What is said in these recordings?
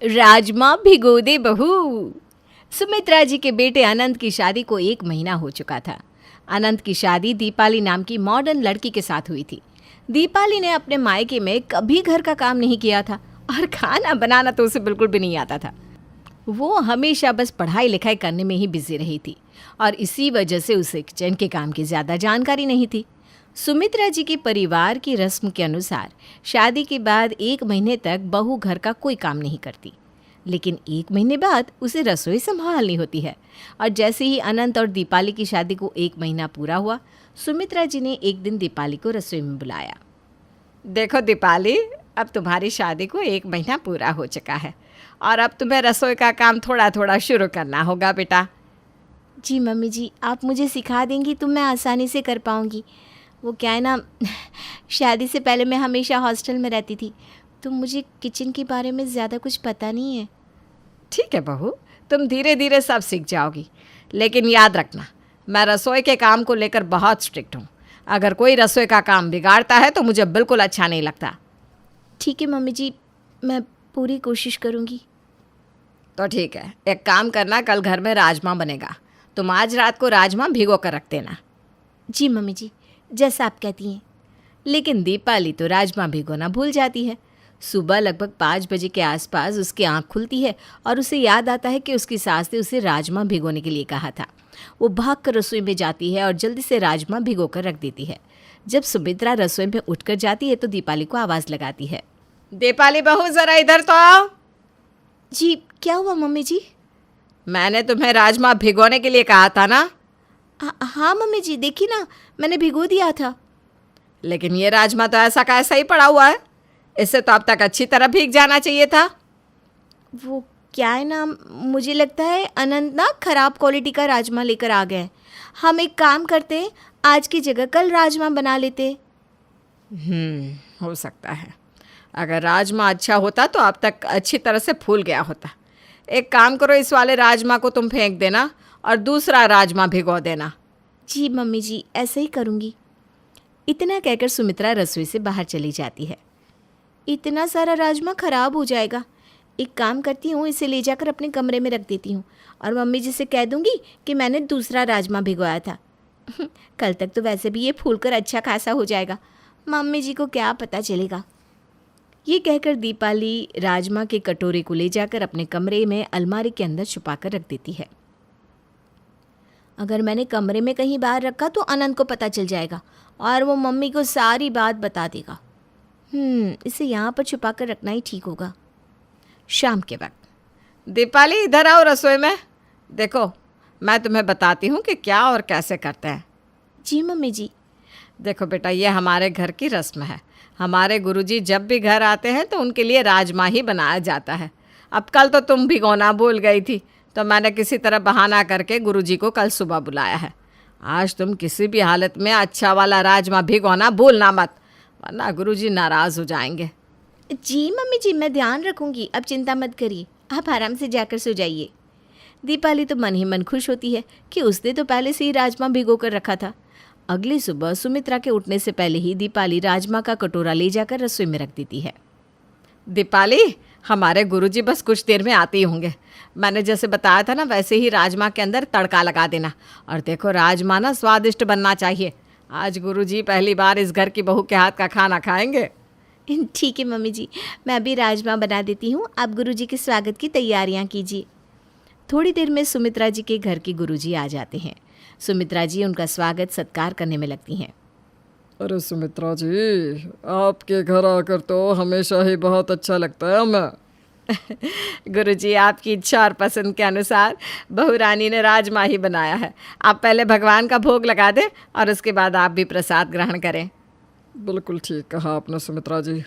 राजमा भिगो दे बहू। सुमित्रा जी के बेटे अनंत की शादी को 1 महीना हो चुका था। अनंत की शादी दीपाली नाम की मॉडर्न लड़की के साथ हुई थी। दीपाली ने अपने मायके में कभी घर का काम नहीं किया था और खाना बनाना तो उसे बिल्कुल भी नहीं आता था। वो हमेशा बस पढ़ाई लिखाई करने में ही बिजी रही थी और इसी वजह से उसे किचन के काम की ज़्यादा जानकारी नहीं थी। सुमित्रा जी के परिवार की रस्म के अनुसार शादी के बाद 1 महीने तक बहू घर का कोई काम नहीं करती, लेकिन 1 महीने बाद उसे रसोई संभालनी होती है। और जैसे ही अनंत और दीपाली की शादी को 1 महीना पूरा हुआ, सुमित्रा जी ने एक दिन दीपाली को रसोई में बुलाया। देखो दीपाली, अब तुम्हारी शादी को 1 महीना पूरा हो चुका है और अब तुम्हें रसोई का काम थोड़ा थोड़ा शुरू करना होगा बेटा। जी मम्मी जी, आप मुझे सिखा देंगी तो मैं आसानी से कर पाऊँगी। वो क्या है ना, शादी से पहले मैं हमेशा हॉस्टल में रहती थी, तो मुझे किचन के बारे में ज़्यादा कुछ पता नहीं है। ठीक है बहू, तुम धीरे धीरे सब सीख जाओगी, लेकिन याद रखना, मैं रसोई के काम को लेकर बहुत स्ट्रिक्ट हूँ। अगर कोई रसोई का काम बिगाड़ता है तो मुझे बिल्कुल अच्छा नहीं लगता। ठीक है मम्मी जी, मैं पूरी कोशिश करूँगी। तो ठीक है, एक काम करना, कल घर में राजमा बनेगा, तुम आज रात को राजमा भिगो कर रख देना। जी मम्मी जी, जैसा आप कहती हैं। लेकिन दीपाली तो राजमा भिगोना भूल जाती है। सुबह लगभग 5 बजे के आसपास उसकी आंख खुलती है और उसे याद आता है कि उसकी सास ने उसे राजमा भिगोने के लिए कहा था। वो भागकर रसोई में जाती है और जल्दी से राजमा भिगो कर रख देती है। जब सुमित्रा रसोई में उठकर जाती है तो दीपाली को आवाज़ लगाती है, दीपाली बहू ज़रा इधर तो आओ। जी क्या हुआ मम्मी जी? मैंने तुम्हें राजमा भिगोने के लिए कहा था ना? हाँ मम्मी जी, देखिए ना, मैंने भिगो दिया था। लेकिन ये राजमा तो ऐसा का ऐसा ही पड़ा हुआ है, इससे तो अब तक अच्छी तरह भीग जाना चाहिए था। वो क्या है ना, मुझे लगता है अनंत ना ख़राब क्वालिटी का राजमा लेकर आ गए। हम एक काम करते हैं, आज की जगह कल राजमा बना लेते। हो सकता है। अगर राजमा अच्छा होता तो अब तक अच्छी तरह से फूल गया होता। एक काम करो, इस वाले राजमा को तुम फेंक देना और दूसरा राजमा भिगो देना। जी मम्मी जी, ऐसे ही करूँगी। इतना कहकर सुमित्रा रसोई से बाहर चली जाती है। इतना सारा राजमा ख़राब हो जाएगा। एक काम करती हूँ, इसे ले जाकर अपने कमरे में रख देती हूँ और मम्मी जी से कह दूँगी कि मैंने दूसरा राजमा भिगोया था। कल तक तो वैसे भी ये फूलकर अच्छा खासा हो जाएगा, मम्मी जी को क्या पता चलेगा। ये कहकर दीपाली राजमा के कटोरे को ले जाकर अपने कमरे में अलमारी के अंदर छुपा कर रख देती है। अगर मैंने कमरे में कहीं बाहर रखा तो अनंत को पता चल जाएगा और वो मम्मी को सारी बात बता देगा। इसे यहाँ पर छुपा कर रखना ही ठीक होगा। शाम के वक्त, दीपाली इधर आओ रसोई में। देखो, मैं तुम्हें बताती हूँ कि क्या और कैसे करते हैं। जी मम्मी जी। देखो बेटा, ये हमारे घर की रस्म है। हमारे गुरुजी जब भी घर आते हैं तो उनके लिए राजमा ही बनाया जाता है। अब कल तो तुम भिगोना भूल गई थी, तो मैंने किसी तरह बहाना करके गुरुजी को कल सुबह बुलाया है। आज तुम किसी भी हालत में अच्छा वाला राजमा भिगोना भूलना मत, वरना गुरुजी नाराज़ हो जाएंगे। जी मम्मी जी, मैं ध्यान रखूँगी, अब चिंता मत करिए, आप आराम से जाकर सो जाइए। दीपाली तो मन ही मन खुश होती है कि उसने तो पहले से ही राजमा भिगो कर रखा था। अगली सुबह सुमित्रा के उठने से पहले ही दीपाली राजमा का कटोरा ले जाकर रसोई में रख देती है। दीपाली, हमारे गुरुजी बस कुछ देर में आते ही होंगे। मैंने जैसे बताया था ना, वैसे ही राजमा के अंदर तड़का लगा देना। और देखो, राजमा ना स्वादिष्ट बनना चाहिए। आज गुरुजी पहली बार इस घर की बहू के हाथ का खाना खाएंगे। ठीक है मम्मी जी, मैं अभी राजमा बना देती हूँ, आप गुरुजी के स्वागत की तैयारियाँ कीजिए। थोड़ी देर में सुमित्रा जी के घर के गुरुजी आ जाते हैं। सुमित्रा जी उनका स्वागत सत्कार करने में लगती हैं। अरे सुमित्रा जी, आपके घर आकर तो हमेशा ही बहुत अच्छा लगता है हमें। गुरुजी, आपकी इच्छा और पसंद के अनुसार बहू रानी ने राजमा ही बनाया है। आप पहले भगवान का भोग लगा दें और उसके बाद आप भी प्रसाद ग्रहण करें। बिल्कुल ठीक कहा आपने सुमित्रा जी।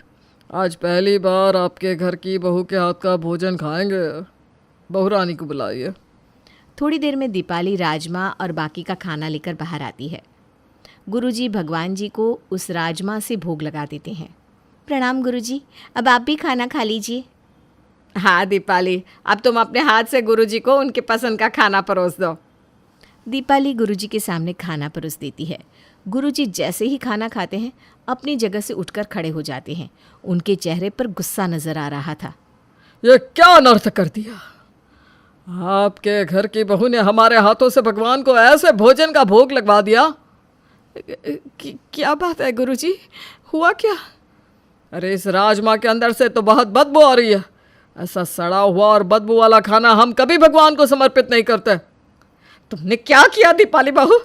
आज पहली बार आपके घर की बहू के हाथ का भोजन खाएंगे। बहू रानी को बुलाइए। थोड़ी देर में दीपाली राजमा और बाकी का खाना लेकर बाहर आती है। गुरुजी भगवान जी को उस राजमा से भोग लगा देते हैं। प्रणाम गुरुजी, अब आप भी खाना खा लीजिए। हाँ दीपाली, अब तुम अपने हाथ से गुरुजी को उनके पसंद का खाना परोस दो। दीपाली गुरुजी के सामने खाना परोस देती है। गुरुजी जैसे ही खाना खाते हैं, अपनी जगह से उठकर खड़े हो जाते हैं। उनके चेहरे पर गुस्सा नजर आ रहा था। ये क्या अनर्थ कर दिया। आपके घर की बहू ने हमारे हाथों से भगवान को ऐसे भोजन का भोग लगवा दिया। क्या बात है गुरुजी, हुआ क्या? अरे इस राजमा के अंदर से तो बहुत बदबू आ रही है। ऐसा सड़ा हुआ और बदबू वाला खाना हम कभी भगवान को समर्पित नहीं करते। तुमने क्या किया दीपाली बहू?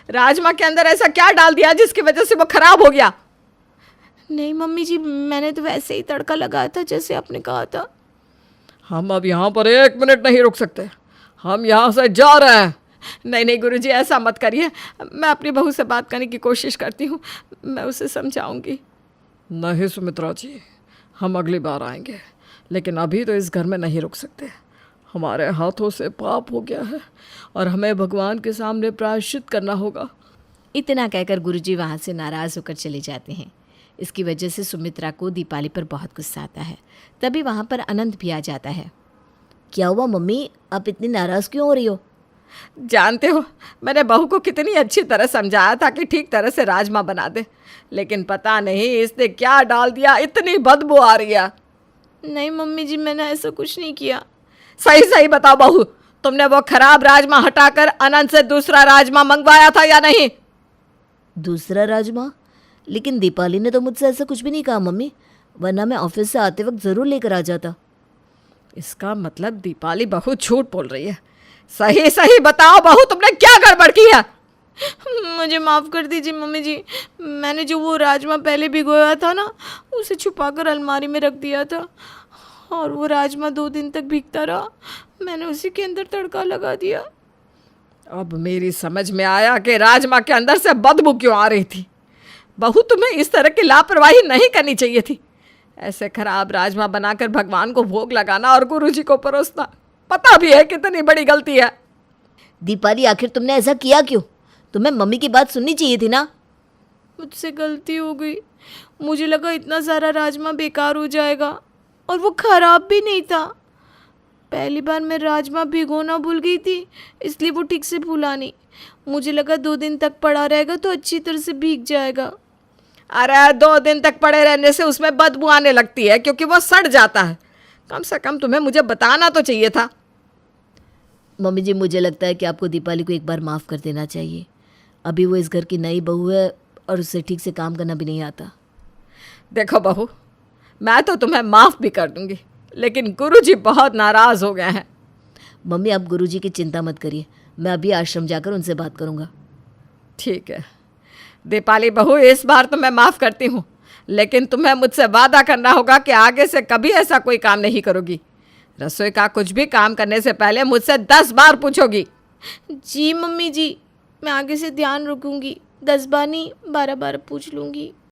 राजमा के अंदर ऐसा क्या डाल दिया जिसकी वजह से वो खराब हो गया? नहीं मम्मी जी, मैंने तो वैसे ही तड़का लगाया था जैसे आपने कहा था। हम अब यहाँ पर 1 मिनट नहीं रुक सकते, हम यहाँ से जा रहे हैं। नहीं नहीं गुरुजी, ऐसा मत करिए। मैं अपनी बहू से बात करने की कोशिश करती हूँ, मैं उसे समझाऊंगी। नहीं सुमित्रा जी, हम अगली बार आएंगे, लेकिन अभी तो इस घर में नहीं रुक सकते। हमारे हाथों से पाप हो गया है और हमें भगवान के सामने प्रायश्चित करना होगा। इतना कहकर गुरुजी वहाँ से नाराज़ होकर चले जाते हैं। इसकी वजह से सुमित्रा को दीपाली पर बहुत गुस्सा आता है। तभी वहाँ पर अनंत भी आ जाता है। क्या हुआ मम्मी, आप इतनी नाराज़ क्यों हो रही हो? जानते हो, मैंने बहू को कितनी अच्छी तरह समझाया था कि ठीक तरह से राजमा बना दे, लेकिन पता नहीं इसने क्या डाल दिया, इतनी बदबू आ रही है। नहीं मम्मी जी, मैंने ऐसा कुछ नहीं किया। सही सही बताओ बहू, तुमने वो खराब राजमा हटाकर अनंत से दूसरा राजमा मंगवाया था या नहीं? दूसरा राजमा? लेकिन दीपाली ने तो मुझसे ऐसा कुछ भी नहीं कहा मम्मी, वरना मैं ऑफिस से आते वक्त ज़रूर लेकर आ जाता। इसका मतलब दीपाली बहू झूठ बोल रही है। सही सही बताओ बहू, तुमने क्या गड़बड़ की है? मुझे माफ़ कर दीजिए मम्मी जी, मैंने जो वो राजमा पहले भिगोया था ना, उसे छुपाकर अलमारी में रख दिया था और वो राजमा 2 दिन तक भीगता रहा। मैंने उसी के अंदर तड़का लगा दिया। अब मेरी समझ में आया कि राजमा के अंदर से बदबू क्यों आ रही थी। बहू, तुम्हें इस तरह की लापरवाही नहीं करनी चाहिए थी। ऐसे खराब राजमा बनाकर भगवान को भोग लगाना और गुरुजी को परोसना पता भी है कितनी बड़ी गलती है। दीपाली, आखिर तुमने ऐसा किया क्यों? तुम्हें मम्मी की बात सुननी चाहिए थी ना। मुझसे गलती हो गई, मुझे लगा इतना सारा राजमा बेकार हो जाएगा, और वो ख़राब भी नहीं था। पहली बार मैं राजमा भिगोना भूल गई थी, इसलिए वो ठीक से फूला नहीं। मुझे लगा 2 दिन तक पड़ा रहेगा तो अच्छी तरह से भीग जाएगा। अरे 2 दिन तक पड़े रहने से उसमें बदबू आने लगती है, क्योंकि वो सड़ जाता है। कम से कम तुम्हें मुझे बताना तो चाहिए था। मम्मी जी, मुझे लगता है कि आपको दीपाली को एक बार माफ़ कर देना चाहिए। अभी वो इस घर की नई बहू है और उसे ठीक से काम करना भी नहीं आता। देखो बहू, मैं तो तुम्हें माफ़ भी कर दूंगी, लेकिन गुरुजी बहुत नाराज़ हो गए हैं। मम्मी, आप गुरुजी की चिंता मत करिए, मैं अभी आश्रम जाकर उनसे बात करूँगा। ठीक है दीपाली बहू, इस बार तो मैं माफ़ करती हूँ, लेकिन तुम्हें मुझसे वादा करना होगा कि आगे से कभी ऐसा कोई काम नहीं करोगी। रसोई का कुछ भी काम करने से पहले मुझसे 10 बार पूछोगी। जी मम्मी जी, मैं आगे से ध्यान रखूँगी। 10 बार नहीं, 12 बार पूछ लूँगी।